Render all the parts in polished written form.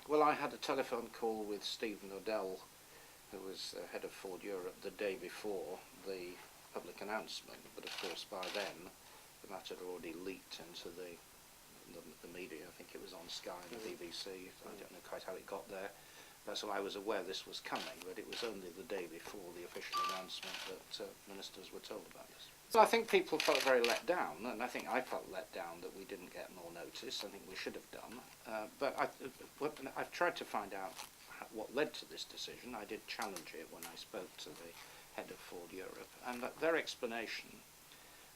Well, I had a telephone call with Stephen Odell, who was head of Ford Europe, the day before the public announcement, but of course by then the matter had already leaked into the media. I think it was on Sky and the BBC. I don't know quite how it got there. So I was aware this was coming, but it was only the day before the official announcement that ministers were told about this. So I think people felt very let down, and I think I felt let down that we didn't get more notice. I think we should have done. But I've tried to find out what led to this decision. I did challenge it when I spoke to the head of Ford Europe, and their explanation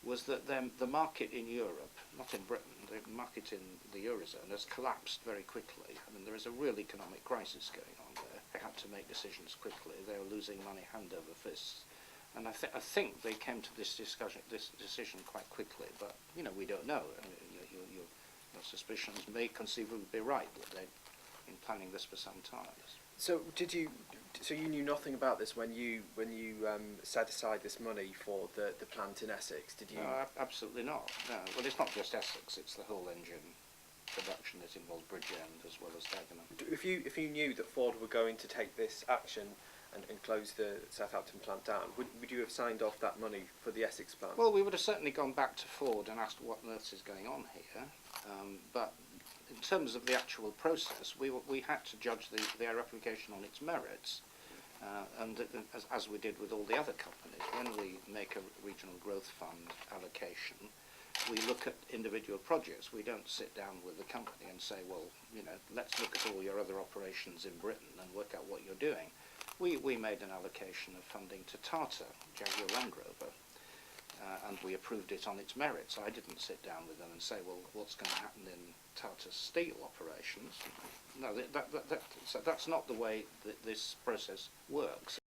was that the market in Europe, not in Britain, the market in the Eurozone has collapsed very quickly. I mean, there is a real economic crisis going on there. They had to make decisions quickly. They were losing money hand over fist. And I think they came to this decision quite quickly, but, you know, we don't know. Your suspicions may conceivably be right, that they've been planning this for some time. So So you knew nothing about this when you set aside this money for the plant in Essex, did you? No, absolutely not. No. Well, it's not just Essex; it's the whole engine production that involves Bridgend as well as Dagenham. If you knew that Ford were going to take this action and close the Southampton plant down, would you have signed off that money for the Essex plant? Well, we would have certainly gone back to Ford and asked what on earth is going on here, but in terms of the actual process, we had to judge their application on its merits, and as we did with all the other companies, when we make a regional growth fund allocation, we look at individual projects. We don't sit down with the company and say, well, you know, let's look at all your other operations in Britain and work out what you're doing. We made an allocation of funding to Tata, Jaguar Land Rover, and we approved it on its merits. I didn't sit down with them and say, well, what's going to happen in Tata's steel operations? No, so that's not the way that this process works.